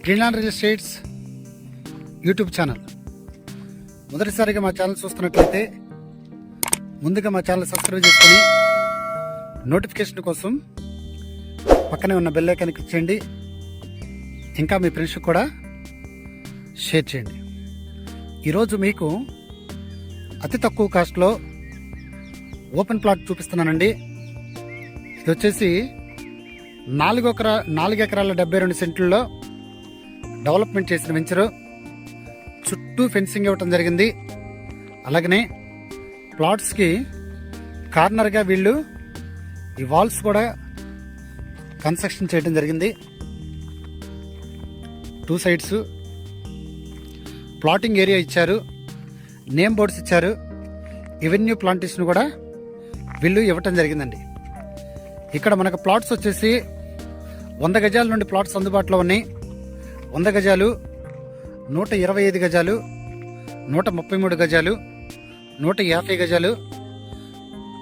Greenland real estates YouTube channel. మొదటిసారిగా మా channel చూస్తున్నట్లయితే ముందుగా మా ఛానల్ సబ్స్క్రైబ్ చేసుకొని నోటిఫికేషన్ కోసం పక్కనే ఉన్న బెల్ ఐకాన్ క్లిక్ చేయండి. ఇంకా మీ ఫ్రెండ్స్కి కూడా షేర్ చేయండి. ఈరోజు మీకు అతి తక్కువ కాస్ట్లో ఓపెన్ ప్లాట్ చూపిస్తున్నానండి. ఇది వచ్చేసి 4 ఎకరాల 72 సెంట్లలో డెవలప్మెంట్ చేసిన వెంచరు. చుట్టూ ఫెన్సింగ్ ఇవ్వటం జరిగింది. అలాగనే ప్లాట్స్కి కార్నర్గా వీళ్ళు ఈ వాల్స్ కూడా కన్స్ట్రక్షన్ చేయడం జరిగింది. 2 సైడ్స్ ప్లాటింగ్ ఏరియా ఇచ్చారు, నేమ్ బోర్డ్స్ ఇచ్చారు, ఎవెన్యూ ప్లాంటేషన్ కూడా వీళ్ళు ఇవ్వటం జరిగిందండి. ఇక్కడ మనకు ప్లాట్స్ వచ్చేసి 100 గజాల నుండి ప్లాట్స్ అందుబాటులో ఉన్నాయి. 100 గజాలు, 125 గజాలు, 133 గజాలు, 150 గజాలు,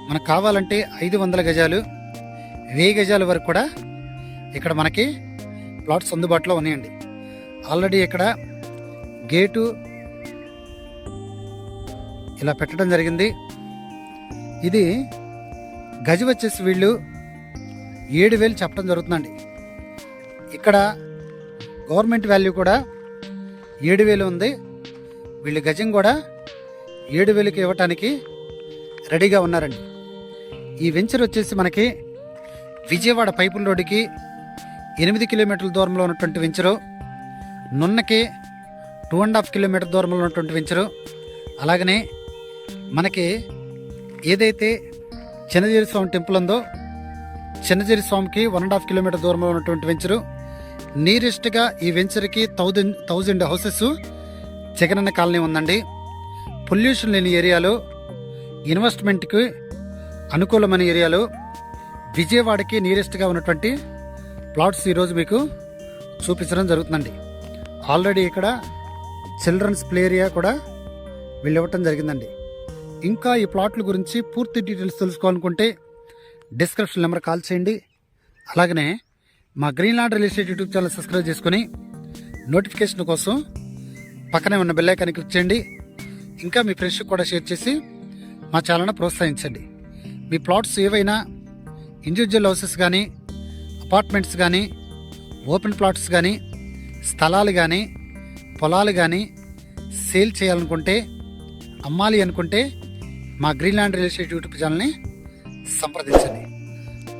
మనకు కావాలంటే 500 గజాలు, 1000 గజాల వరకు కూడా ఇక్కడ మనకి ప్లాట్స్ అందుబాటులో ఉన్నాయండి. ఆల్రెడీ ఇక్కడ గేటు ఇలా పెట్టడం జరిగింది. ఇది గజి వచ్చేసి వీళ్ళు 7,000 చెప్పడం జరుగుతుందండి. ఇక్కడ గవర్నమెంట్ వాల్యూ కూడా 7,000 ఉంది. వీళ్ళు గజం కూడా 7,000కి ఇవ్వటానికి రెడీగా ఉన్నారండి. ఈ వెంచర్ వచ్చేసి మనకి విజయవాడ పైపుల్ రోడ్డుకి 8 కిలోమీటర్ల దూరంలో ఉన్నటువంటి వెంచరు, నున్నకి 2.5 కిలోమీటర్ దూరంలో ఉన్నటువంటి వెంచరు. అలాగనే మనకి ఏదైతే చిన్నజీరి స్వామి టెంపుల్ ఉందో చిన్నజీరి స్వామికి 1.5 కిలోమీటర్ దూరంలో ఉన్నటువంటి వెంచరు. నియరెస్ట్గా ఈ వెంచర్కి 1000 హౌసెస్ జగనన్న కాలనీ ఉందండి. పొల్యూషన్ లేని ఏరియాలో, ఇన్వెస్ట్మెంట్కి అనుకూలమైన ఏరియాలో విజయవాడకి నియరెస్ట్గా ఉన్నటువంటి ప్లాట్స్ ఈరోజు మీకు చూపించడం జరుగుతుందండి. ఆల్రెడీ ఇక్కడ చిల్డ్రన్స్ ప్లే ఏరియా కూడా వీళ్ళు ఇవ్వటం జరిగిందండి. ఇంకా ఈ ప్లాట్ల గురించి పూర్తి డీటెయిల్స్ తెలుసుకోవాలనుకుంటే డిస్క్రిప్షన్ నెంబర్ కాల్ చేయండి. అలాగనే మా Greenland real estate YouTube channel subscribe చేసుకుని నోటిఫికేషన్ కోసం పక్కనే ఉన్న బెల్ ఐకాన్ క్లిక్ చేయండి. ఇంకా మీ ఫ్రెండ్స్కి కూడా షేర్ చేసి మా ఛానల్ని ప్రోత్సహించండి. మీ ప్లాట్స్ ఏవైనా ఇండివిజువల్ హౌసెస్ కానీ, అపార్ట్మెంట్స్ కానీ, ఓపెన్ ప్లాట్స్ కానీ, స్థలాలు కానీ, పొలాలు కానీ సేల్ చేయాలనుకుంటే, అమ్మాలి అనుకుంటే మా గ్రీన్లాండ్ రియల్ ఎస్టేట్ యూట్యూబ్ ఛానల్ని సంప్రదించండి.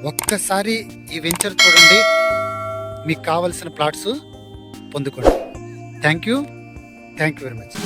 ఒక్కసారి ఈ వెంచర్ చూడండి, మీకు కావలసిన ప్లాట్స్ పొందుకోండి. Thank you very much.